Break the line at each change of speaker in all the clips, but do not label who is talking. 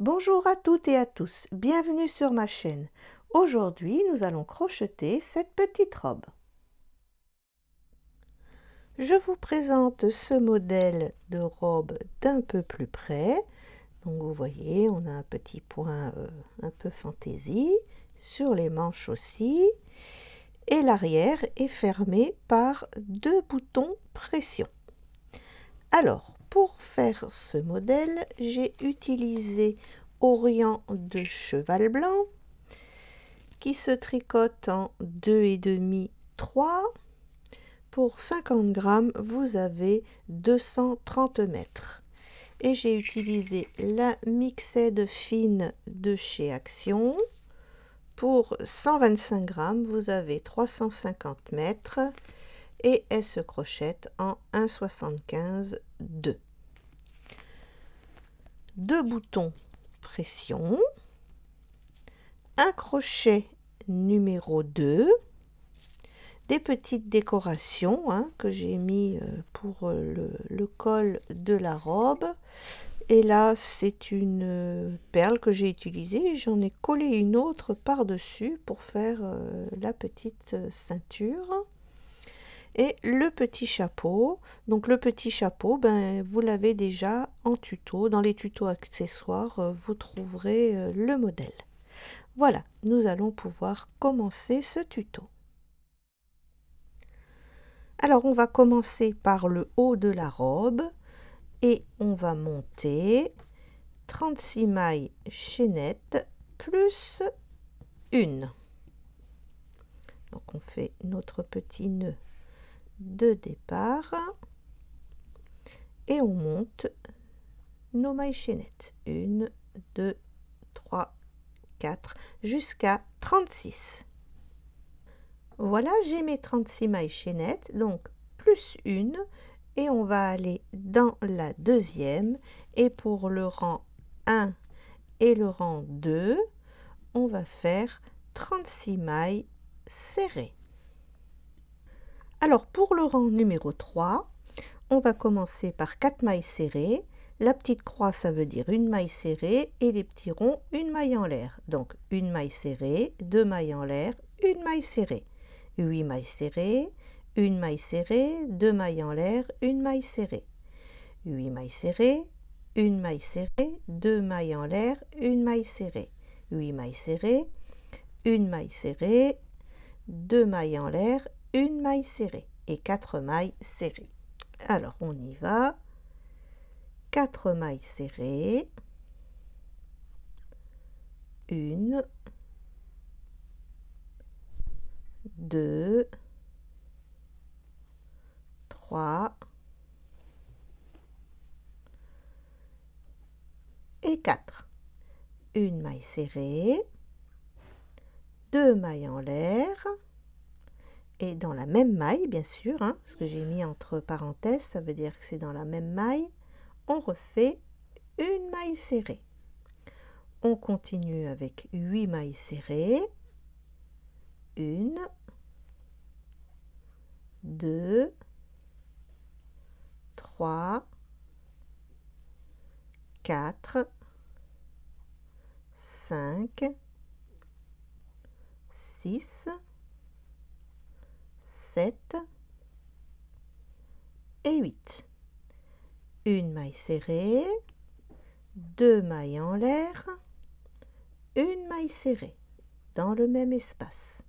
Bonjour à toutes et à tous, bienvenue sur ma chaîne. Aujourd'hui, nous allons crocheter cette petite robe. Je vous présente ce modèle de robe d'un peu plus près. Donc vous voyez, on a un petit point un peu fantaisie, sur les manches aussi. Et l'arrière est fermé par deux boutons pression. Alors, pour faire ce modèle, j'ai utilisé Orient de cheval blanc qui se tricote en 2,5 3. Pour 50 grammes, vous avez 230 mètres. Et j'ai utilisé la mixette fine de chez Action. Pour 125 grammes, vous avez 350 mètres et elle se crochette en 1,75 2. Deux boutons pression, un crochet numéro 2, des petites décorations que j'ai mis pour le col de la robe. Et là, c'est une perle que j'ai utilisée. J'en ai collé une autre par-dessus pour faire la petite ceinture. Et le petit chapeau. Donc le petit chapeau, vous l'avez déjà en tuto. Dans les tutos accessoires, vous trouverez le modèle. Voilà, nous allons pouvoir commencer ce tuto. Alors on va commencer par le haut de la robe et on va monter 36 mailles chaînettes plus une. Donc on fait notre petit nœud de départ et on monte nos mailles chaînettes. 1, 2, 3, 4 jusqu'à 36. Voilà, j'ai mes 36 mailles chaînettes, donc plus une, et on va aller dans la deuxième. Et pour le rang 1 et le rang 2, on va faire 36 mailles serrées. Alors pour le rang numéro 3, on va commencer par 4 mailles serrées. La petite croix, ça veut dire une maille serrée, et les petits ronds, une maille en l'air. Donc une maille serrée, deux mailles en l'air, une maille serrée. 8 mailles serrées, une maille serrée, deux mailles en l'air, une maille serrée. 8 mailles serrées, une maille serrée, deux mailles en l'air, une maille serrée. 8 mailles serrées, une maille serrée, deux mailles en l'air, une maille serrée et 4 mailles serrées. Alors on y va. 4 mailles serrées, 1, 2, 3 et 4. Une maille serrée, deux mailles en l'air, et dans la même maille, bien sûr, parce que j'ai mis entre parenthèses, ça veut dire que c'est dans la même maille, on refait une maille serrée. On continue avec 8 mailles serrées, 1, 2, 3, 4, 5, 6, 7 et 8. Une maille serrée, deux mailles en l'air, une maille serrée dans le même espace.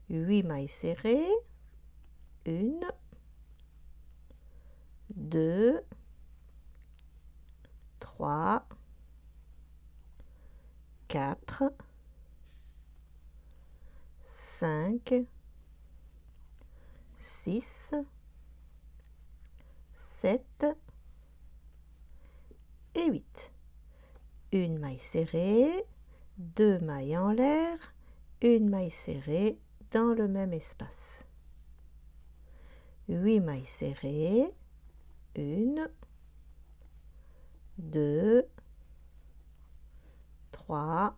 8 mailles serrées, 1, 2, 3, 4, 5, 6, 7 et 8. Une maille serrée, deux mailles en l'air, une maille serrée dans le même espace. 8 mailles serrées, 1, 2, 3,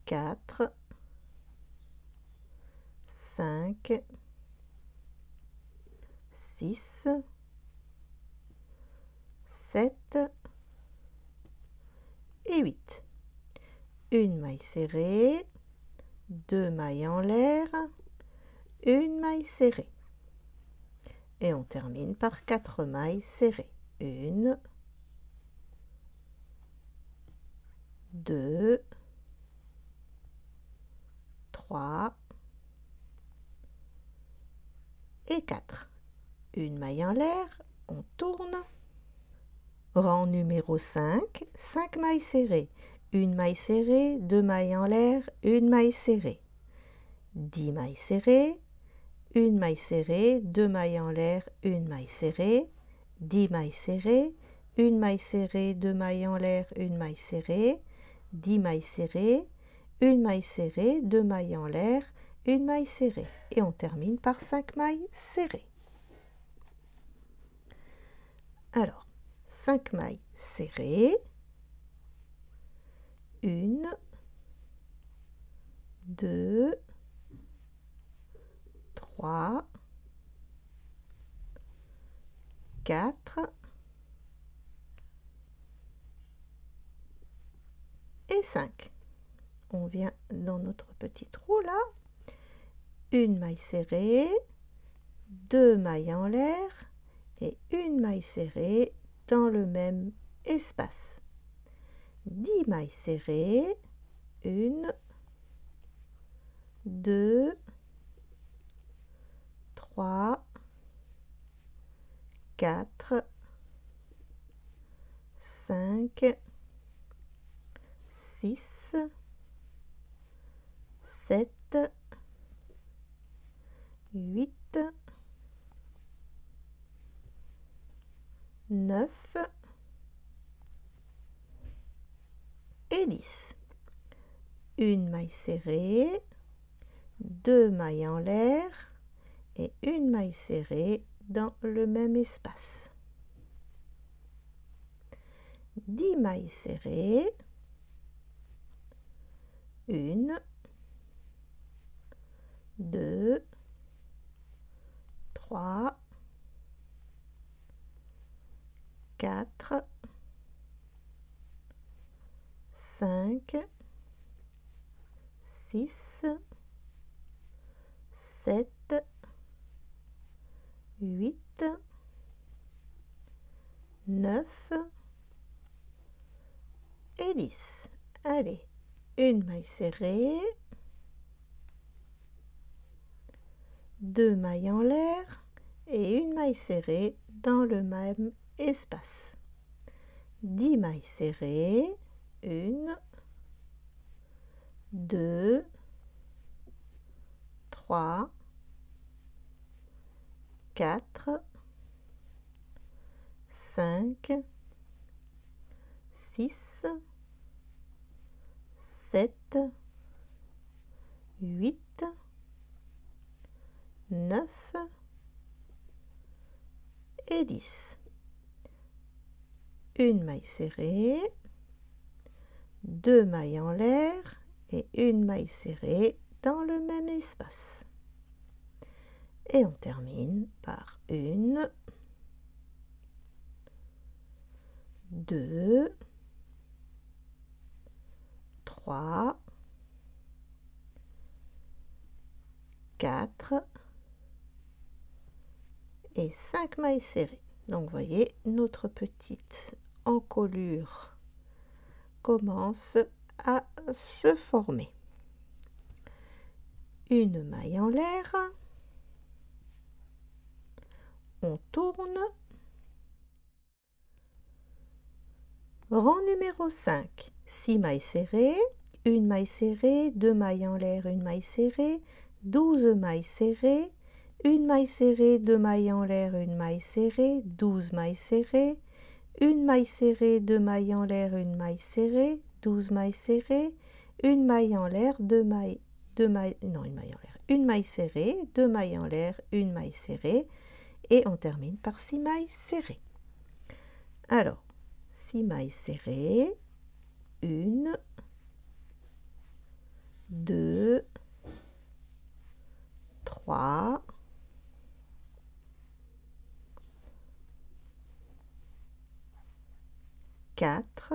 4, 5, 6, 7 et 8. Une maille serrée, 2 mailles en l'air, une maille serrée. Et on termine par 4 mailles serrées. 1, 2, 3 et 4. Une maille en l'air, on tourne. Rang numéro 5, 5 mailles serrées. Une maille serrée, 2 mailles en l'air, une maille serrée. 10 mailles serrées, une maille serrée, 2 mailles en l'air, une maille serrée. 10 mailles serrées, une maille serrée, 2 mailles en l'air, une maille serrée. 10 mailles serrées, une maille serrée, 2 mailles en l'air, une maille serrée. Et on termine par 5 mailles serrées. Alors, 5 mailles serrées, 1, 2, 3, 4 et 5. On vient dans notre petit trou là, une maille serrée, 2 mailles en l'air et une maille serrée dans le même espace. 10 mailles serrées, 1, 2, 3, 4, 5, 6, 7, 8, 9 et 10. Une maille serrée, 2 mailles en l'air et une maille serrée dans le même espace. 10 mailles serrées, 1, 2, 3, 4, 5, 6, 7, 8, 9 et 10. Allez, une maille serrée, 2 mailles en l'air et une maille serrée dans le même espace. 10 mailles serrées, 1, 2, 3, 4, 5, 6, 7, 8, 9 et 10. Une maille serrée, 2 mailles en l'air et une maille serrée dans le même espace. Et on termine par 1, 2, 3, 4 et 5 mailles serrées. Donc vous voyez, notre petite encolure commence à se former. Une maille en l'air, on tourne. Rang numéro 5, 6 mailles serrées, une maille serrée, 2 mailles en l'air, une maille serrée, 12 mailles serrées, une maille serrée, 2 mailles en l'air, une maille serrée, 12 mailles serrées, une maille serrée, 2 mailles en l'air, une maille serrée, 12 mailles serrées, une maille en l'air, une maille serrée, 2 mailles en l'air, une maille serrée, et on termine par 6 mailles serrées. Alors, 6 mailles serrées, 1, 2, 3, 4,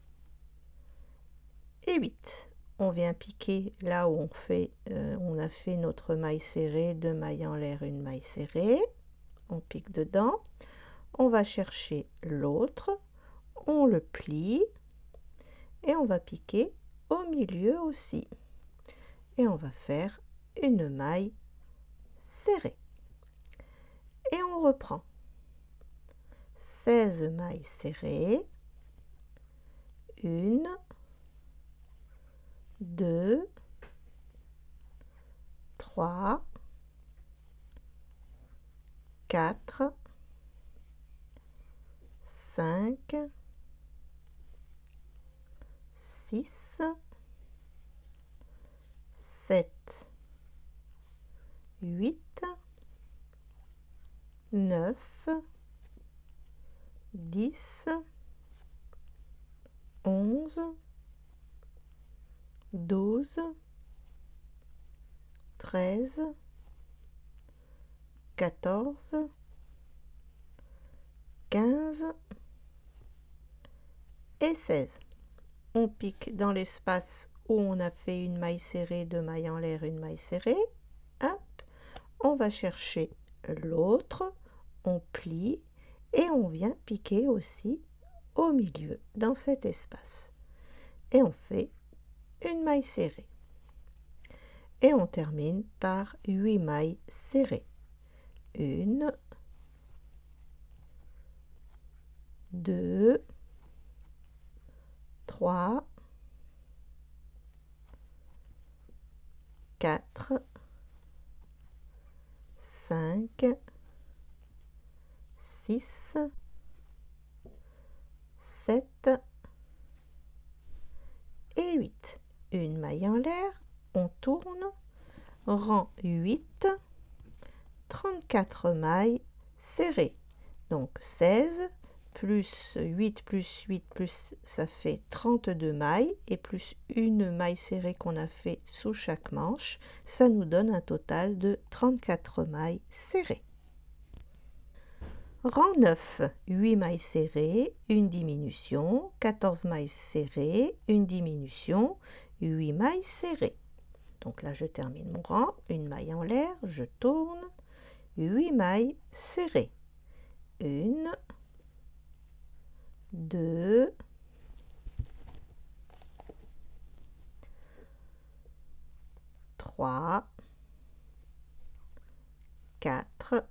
et 8. On vient piquer là où on a fait notre maille serrée, 2 mailles en l'air, une maille serrée. On pique dedans. On va chercher l'autre, on le plie et on va piquer au milieu aussi. Et on va faire une maille serrée. Et on reprend. 16 mailles serrées. 1, 2, 3, 4, 5, 6, 8, 9, 10, 11, 12, 13, 14, 15 et 16. On pique dans l'espace où on a fait une maille serrée, 2 mailles en l'air, une maille serrée. Hop, on va chercher l'autre, on plie et on vient piquer aussi au milieu dans cet espace. Et on fait une maille serrée. Et on termine par 8 mailles serrées. 1, 2, 3, 4, 5, 6, 7 et 8. Une maille en l'air, on tourne, rang 8, 34 mailles serrées. Donc 16 plus 8 plus 8 plus ça fait 32 mailles et plus une maille serrée qu'on a fait sous chaque manche, ça nous donne un total de 34 mailles serrées. Rang 9, 8 mailles serrées, une diminution, 14 mailles serrées, une diminution, 8 mailles serrées. Donc là je termine mon rang, une maille en l'air, je tourne, 8 mailles serrées. 1, 2, 3, 4,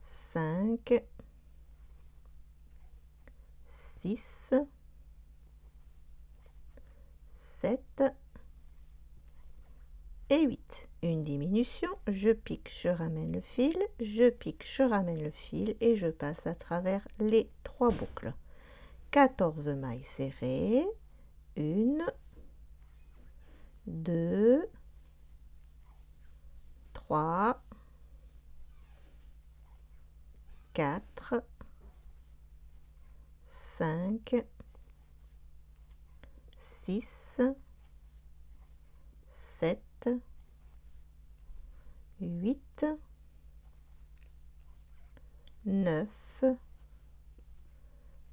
5, 6, 7 et 8. Une diminution, je pique, je ramène le fil, je pique, je ramène le fil et je passe à travers les 3 boucles. 14 mailles serrées, 1, 2, 3, 4, 5, 6, 7, 8, 9,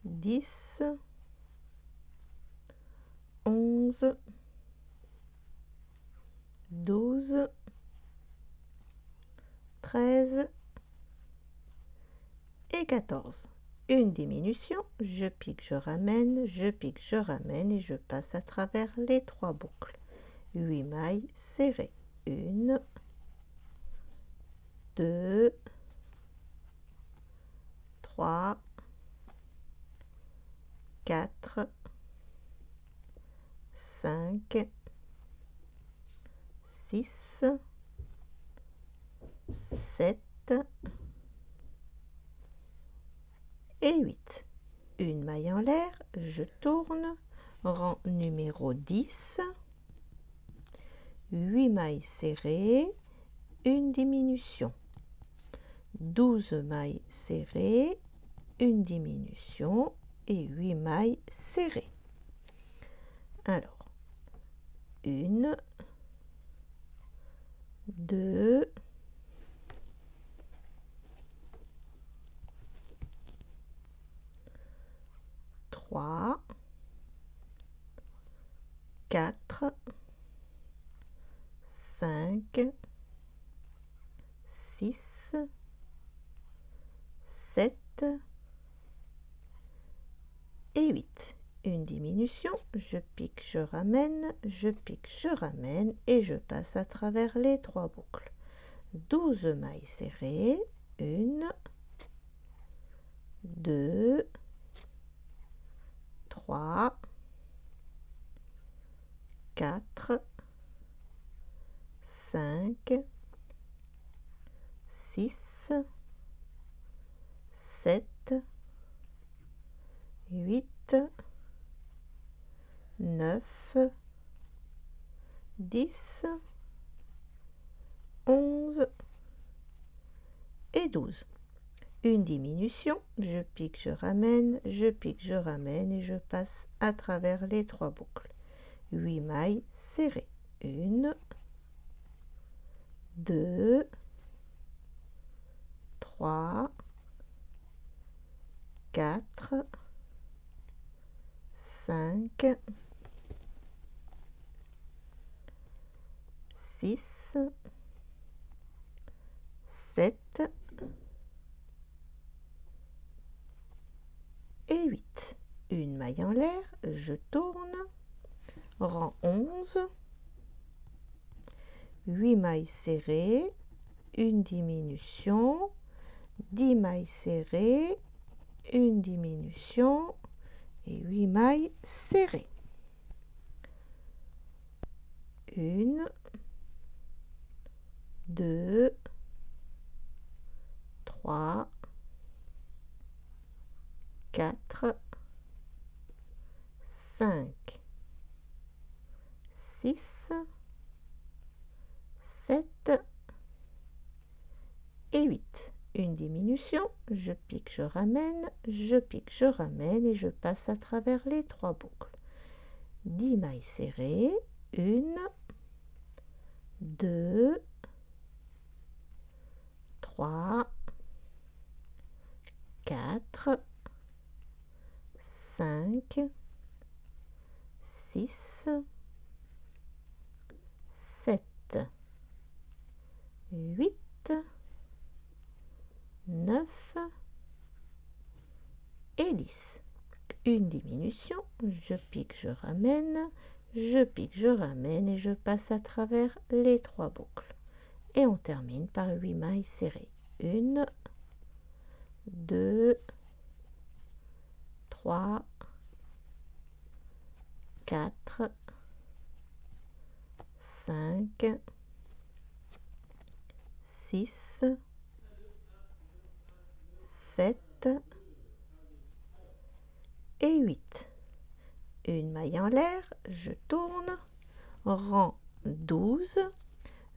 10, 11, 12, 13 et 14. Une diminution, je pique, je ramène, je pique, je ramène et je passe à travers les 3 boucles. 8 mailles serrées. 1, 2, 3, 4, 5, 6, 7 et 8. Une maille en l'air, je tourne, rang numéro 10, 8 mailles serrées, une diminution, 12 mailles serrées, une diminution et 8 mailles serrées. Alors, 1, 2, 3, 4, 5, 6, 7 et 8. Une diminution, je pique, je ramène, je pique, je ramène et je passe à travers les 3 boucles. 12 mailles serrées, 1, 2, 3, 4, 5, 6, 7, 8, 9, 10, 11 et 12. Une diminution, je pique, je ramène, je pique, je ramène et je passe à travers les 3 boucles. 8 mailles serrées. 1, 2, 3, 4, 5, 6, 7 et 8. Une maille en l'air, je tourne, rang 11, 8 mailles serrées, une diminution, 10 mailles serrées, une diminution et 8 mailles serrées. 1, 2, 3, 4, 5, 6, 7 et 8. Une diminution, je pique, je ramène, je pique, je ramène et je passe à travers les 3 boucles. 10 mailles serrées, 1, 2, 3, 4, 5, 6, 7, 8, 9 et 10. Une diminution, je pique, je ramène, je pique, je ramène et je passe à travers les 3 boucles. Et on termine par 8 mailles serrées. 1, 2, 3, 4, 5, 6, 7 et 8. Une maille en l'air, je tourne, rang 12,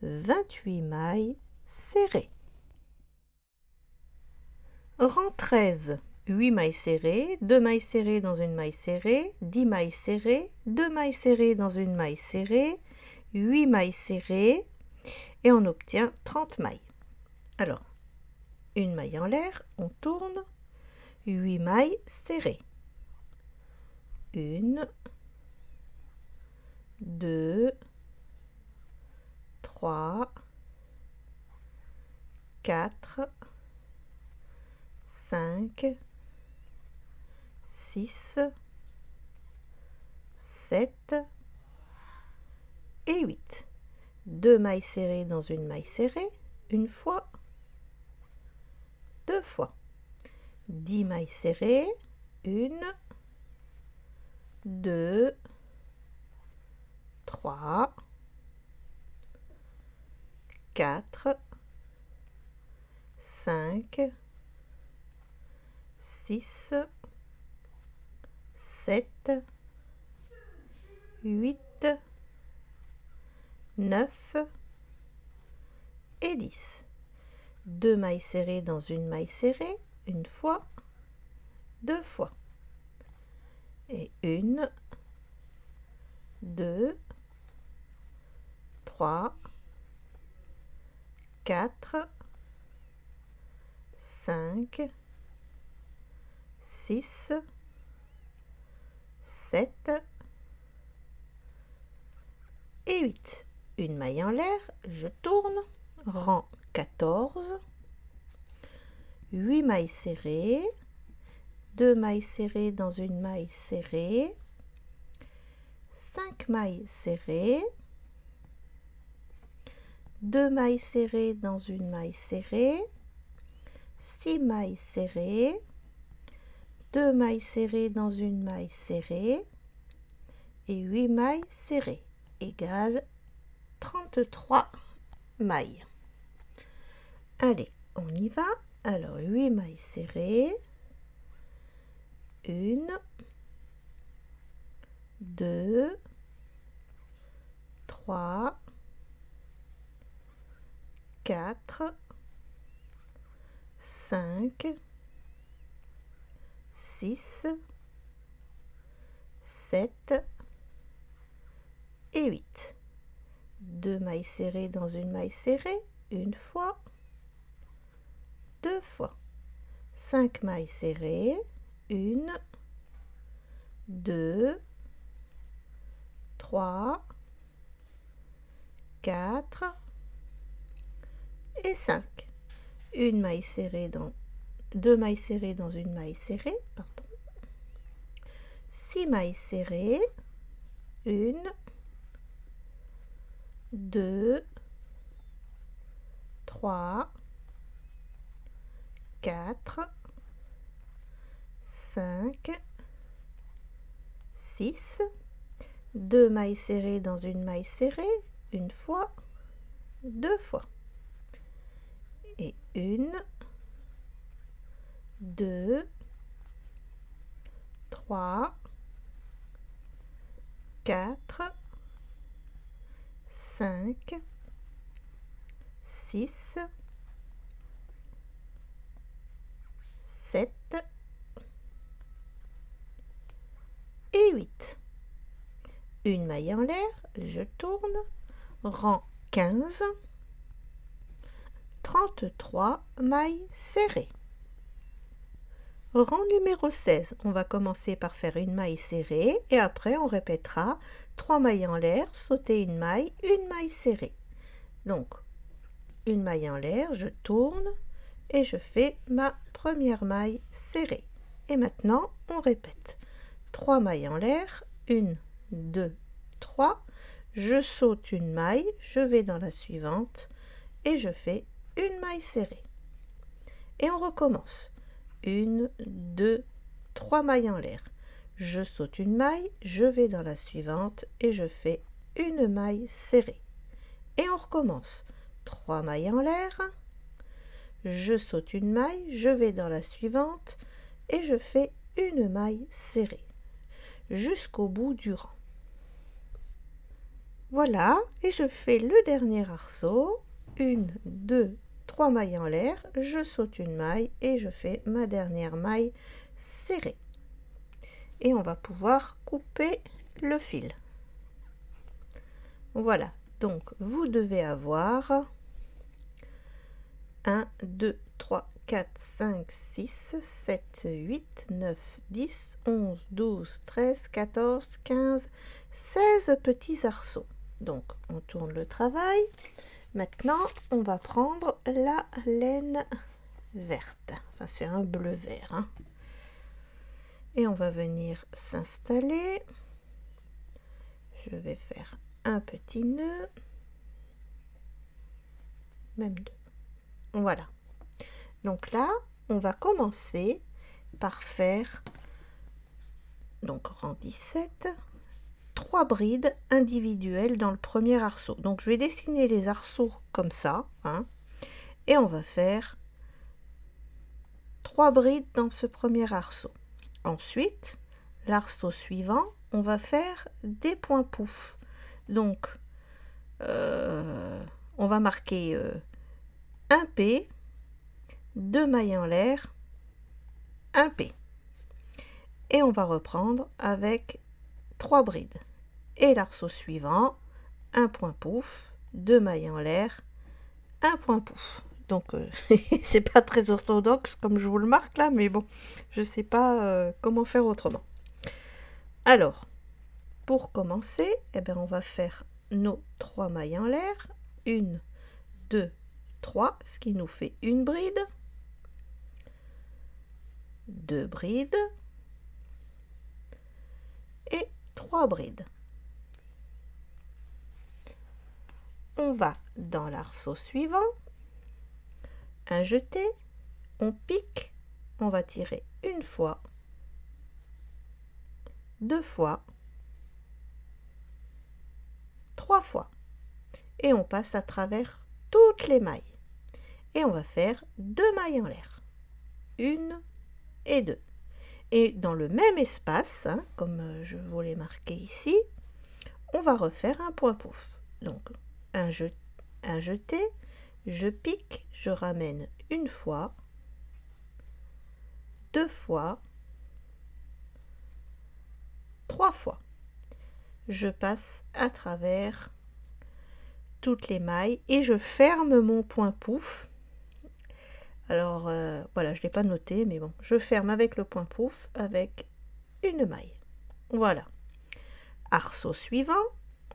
28 mailles serrées. Rang 13, 8 mailles serrées, 2 mailles serrées dans une maille serrée, 10 mailles serrées, 2 mailles serrées dans une maille serrée, 8 mailles serrées et on obtient 30 mailles. Alors, une maille en l'air, on tourne, 8 mailles serrées. 1, 2, 3, 4, 5, 6, 7 et 8. 2 mailles serrées dans une maille serrée, une fois, 2 fois. 10 mailles serrées, 1, 2, 3, 4, 5, 6, 7, 8, 9 et 10. 2 mailles serrées dans une maille serrée, une fois, 2 fois. Et 1, 2, 3, 4, 5, 6, 7 et 8. Une maille en l'air, je tourne, rang 14, 8 mailles serrées, 2 mailles serrées dans une maille serrée, 5 mailles serrées, 2 mailles serrées dans une maille serrée, 6 mailles serrées, 2 mailles serrées dans une maille serrée et 8 mailles serrées égale 33 mailles. Allez, on y va. Alors 8 mailles serrées, 1, 2, 3, 4, 5, 6, 7 et 8. 2 mailles serrées dans une maille serrée, une fois, 2 fois. 5 mailles serrées, 1, 2, 3, 4 et 5. Une maille serrée dans 2 mailles serrées dans une maille serrée, pardon. 6 mailles serrées, 1, 2, 3, 4, 5, 6, 2 mailles serrées dans une maille serrée, une fois, 2 fois. Et 1, 2, 3, 4, 5, 6, 7 et 8. Une maille en l'air, je tourne, rang 15, 33 mailles serrées. Rang numéro 16, on va commencer par faire une maille serrée et après on répétera 3 mailles en l'air, sauter une maille serrée. Donc, une maille en l'air, je tourne et je fais ma première maille serrée. Et maintenant, on répète. 3 mailles en l'air, 1, 2, 3. Je saute une maille, je vais dans la suivante et je fais une maille serrée. Et on recommence. 1, 2, 3 mailles en l'air. Je saute une maille, je vais dans la suivante et je fais une maille serrée. Et on recommence. 3 mailles en l'air. Je saute une maille, je vais dans la suivante et je fais une maille serrée jusqu'au bout du rang. Voilà, et je fais le dernier arceau. 1, 2, 3 mailles en l'air, je saute une maille et je fais ma dernière maille serrée. Et on va pouvoir couper le fil. Voilà, donc vous devez avoir 1, 2, 3, 4, 5, 6, 7, 8, 9, 10, 11, 12, 13, 14, 15, 16 petits arceaux. Donc, on tourne le travail. Maintenant, on va prendre la laine verte. Enfin, c'est un bleu-vert. Hein. Et on va venir s'installer. Je vais faire un petit nœud. Même deux. Voilà. Donc là, on va commencer par faire, donc rang 17, 3 brides individuelles dans le premier arceau. Donc je vais dessiner les arceaux comme ça, hein, et on va faire 3 brides dans ce premier arceau. Ensuite, l'arceau suivant, on va faire des points pouf. Donc, on va marquer un P, 2 mailles en l'air, un P. Et on va reprendre avec 3 brides. Et l'arceau suivant, un point pouf, 2 mailles en l'air, un point pouf. Donc, c'est pas très orthodoxe comme je vous le marque là, mais bon, je sais pas comment faire autrement. Alors, pour commencer, eh bien, on va faire nos 3 mailles en l'air. 1, 2, 3, ce qui nous fait une bride. 2 brides. Et 3 brides. On va dans l'arceau suivant. Un jeté, on pique, on va tirer une fois, 2 fois, 3 fois. Et on passe à travers toutes les mailles. Et on va faire 2 mailles en l'air. 1 et 2. Et dans le même espace, hein, comme je vous l'ai marqué ici, on va refaire un point pouf. Donc, un jeté, je pique, je ramène une fois, 2 fois, 3 fois. Je passe à travers toutes les mailles et je ferme mon point pouf. Alors voilà, je ne l'ai pas noté, mais bon, je ferme avec le point pouf avec une maille. Voilà. Arceau suivant,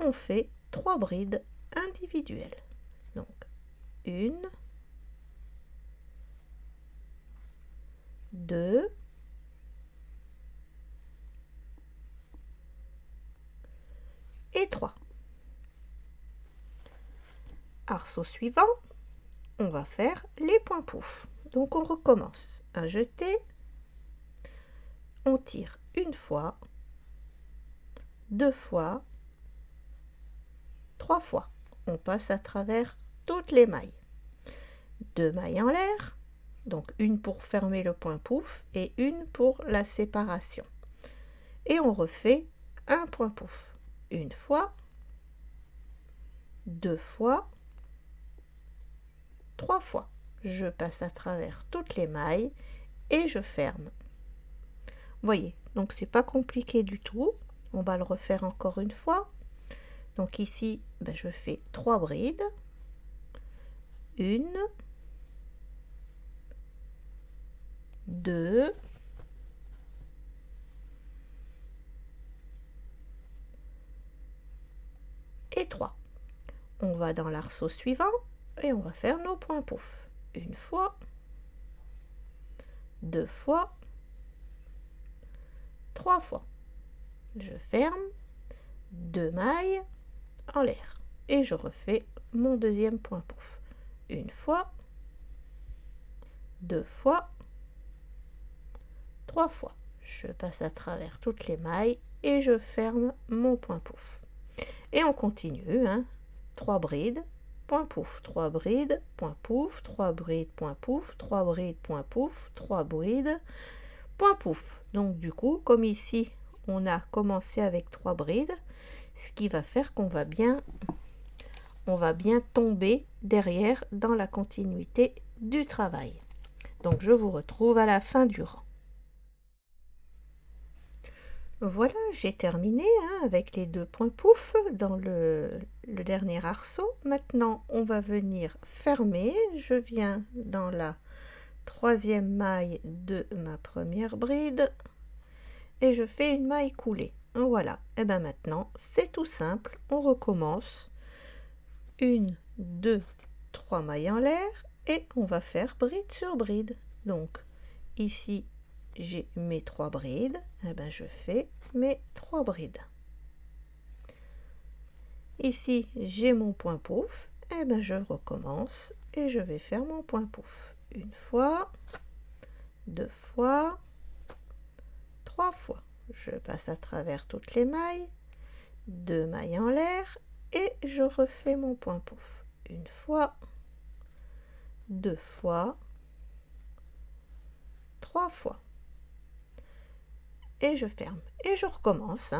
on fait 3 brides individuelles. Donc, 1, 2, et 3. Arceau suivant, on va faire les points pouf. Donc on recommence. Un jeté, on tire une fois, 2 fois, 3 fois. On passe à travers toutes les mailles. 2 mailles en l'air, donc une pour fermer le point pouf et une pour la séparation. Et on refait un point pouf. Une fois, 2 fois, 3 fois. Je passe à travers toutes les mailles et je ferme. Voyez, donc c'est pas compliqué du tout. On va le refaire encore une fois. Donc ici, je fais 3 brides. 1, 2, et 3. On va dans l'arceau suivant et on va faire nos points pouf. Une fois, 2 fois, 3 fois. Je ferme, 2 mailles en l'air et je refais mon deuxième point pouf. Une fois, 2 fois, 3 fois. Je passe à travers toutes les mailles et je ferme mon point pouf. Et on continue, 3 brides, point pouf, 3 brides, point pouf, 3 brides, point pouf, 3 brides, point pouf, 3 brides, point pouf. Donc du coup, comme ici, on a commencé avec 3 brides, ce qui va faire qu'on va bien tomber derrière dans la continuité du travail. Donc je vous retrouve à la fin du rang. Voilà, j'ai terminé avec les 2 points pouf dans le dernier arceau. Maintenant, on va venir fermer. Je viens dans la 3e maille de ma première bride et je fais une maille coulée. Voilà, et bien maintenant, c'est tout simple. On recommence. 1, 2, 3 mailles en l'air et on va faire bride sur bride. Donc, ici, j'ai mes 3 brides, je fais mes 3 brides. Ici, j'ai mon point pouf, je recommence et je vais faire mon point pouf. Une fois, 2 fois, 3 fois. Je passe à travers toutes les mailles, 2 mailles en l'air et je refais mon point pouf. Une fois, 2 fois, 3 fois. Et je ferme et je recommence.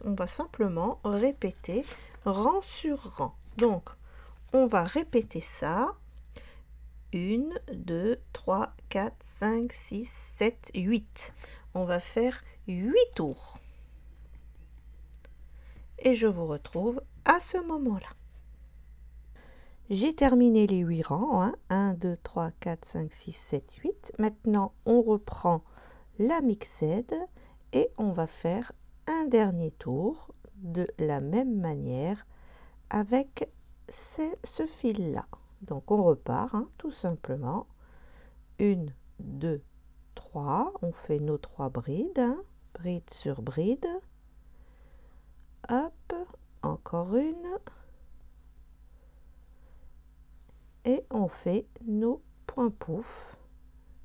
On va simplement répéter rang sur rang. Donc on va répéter ça 1, 2, 3, 4, 5, 6, 7, 8. On va faire 8 tours et je vous retrouve à ce moment-là. J'ai terminé les 8 rangs, 1, 2, 3, 4, 5, 6, 7, 8. Maintenant on reprend la mixed et on va faire un dernier tour de la même manière avec ce fil là. Donc on repart tout simplement. 1, 2, 3, on fait nos 3 brides, bride sur bride. Hop, encore une. Et on fait nos points pouf.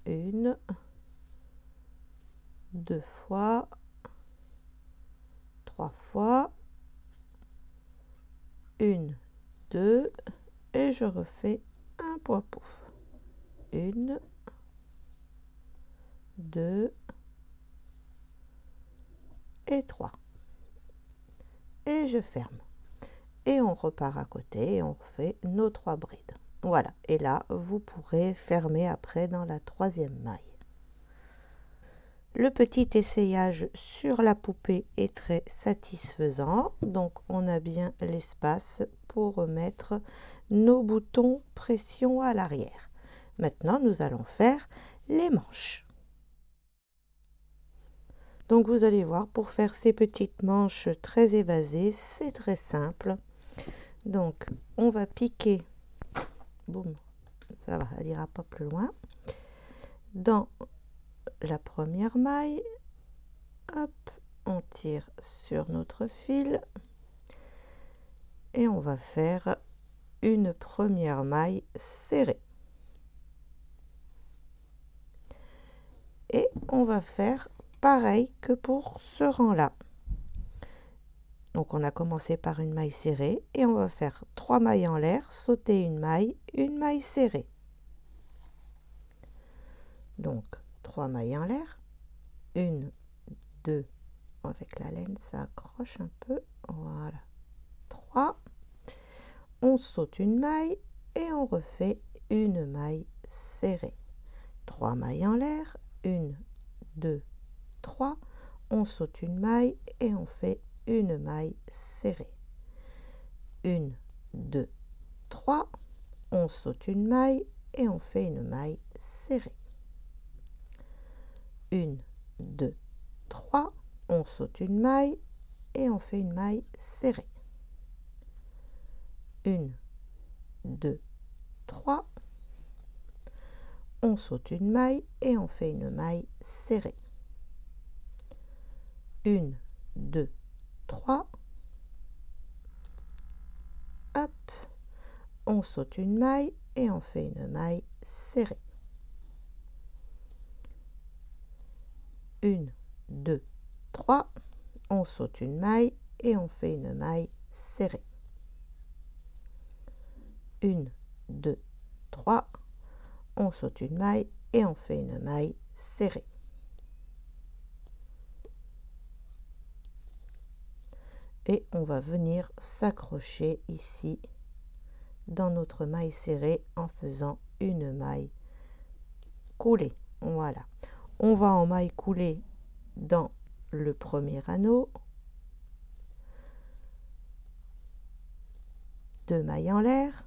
1, 2 fois, 3 fois, 1, 2, et je refais un point pouf. 1, 2 et 3. Et je ferme. Et on repart à côté et on refait nos 3 brides. Voilà, et là, vous pourrez fermer après dans la troisième maille. Le petit essayage sur la poupée est très satisfaisant, donc on a bien l'espace pour remettre nos boutons pression à l'arrière. Maintenant, nous allons faire les manches. Donc vous allez voir, pour faire ces petites manches très évasées, c'est très simple. Donc on va piquer, boum, ça va, elle ira pas plus loin, dans la première maille, hop, on tire sur notre fil et on va faire une première maille serrée. Et on va faire pareil que pour ce rang-là. Donc on a commencé par une maille serrée et on va faire 3 mailles en l'air, sauter une maille serrée. Donc 3 mailles en l'air, 1, 2, avec la laine ça accroche un peu, voilà, 3, on saute une maille et on refait une maille serrée. 3 mailles en l'air, 1, 2, 3, on saute une maille et on fait une maille serrée. 1, 2, 3, on saute une maille et on fait une maille serrée. 1, 2, 3, on saute une maille et on fait une maille serrée. 1, 2, 3, on saute une maille et on fait une maille serrée. 1, 2, 3, hop, on saute une maille et on fait une maille serrée. 1, 2, 3, on saute une maille et on fait une maille serrée. 1, 2, 3, on saute une maille et on fait une maille serrée. Et on va venir s'accrocher ici dans notre maille serrée en faisant une maille coulée. Voilà, on va en maille coulée dans le premier anneau, 2 mailles en l'air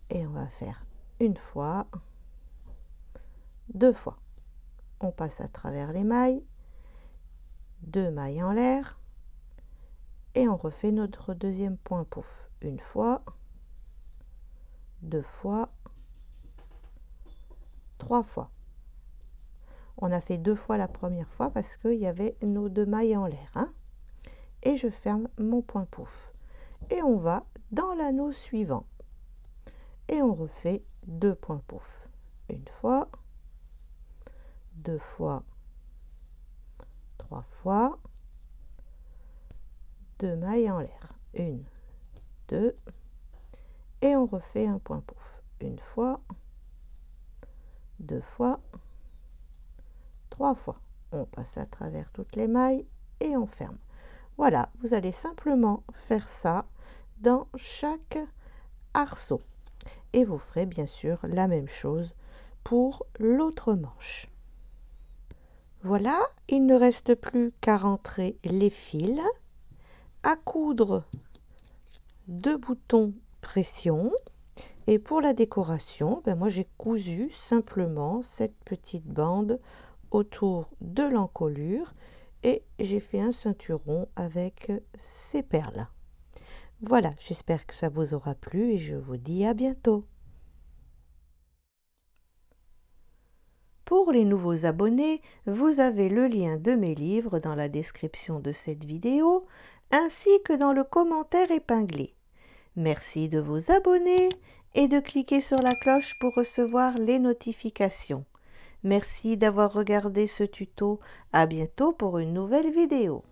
et on va faire une fois, 2 fois. On passe à travers les mailles, 2 mailles en l'air et on refait notre deuxième point pouf. Une fois, 2 fois, 3 fois. On a fait 2 fois la première fois parce qu'il y avait nos 2 mailles en l'air. Hein, et je ferme mon point pouf. Et on va dans l'anneau suivant. Et on refait 2 points pouf. Une fois, 2 fois, 3 fois, 2 mailles en l'air. 1, 2, et on refait un point pouf. Une fois, 2 fois, 3 fois. On passe à travers toutes les mailles et on ferme. Voilà, vous allez simplement faire ça dans chaque arceau. Et vous ferez bien sûr la même chose pour l'autre manche. Voilà, il ne reste plus qu'à rentrer les fils, à coudre 2 boutons pression. Et pour la décoration, ben moi j'ai cousu simplement cette petite bande autour de l'encolure et j'ai fait un ceinturon avec ces perles. Voilà, j'espère que ça vous aura plu et je vous dis à bientôt. Pour les nouveaux abonnés, vous avez le lien de mes livres dans la description de cette vidéo, ainsi que dans le commentaire épinglé. Merci de vous abonner et de cliquer sur la cloche pour recevoir les notifications. Merci d'avoir regardé ce tuto. À bientôt pour une nouvelle vidéo.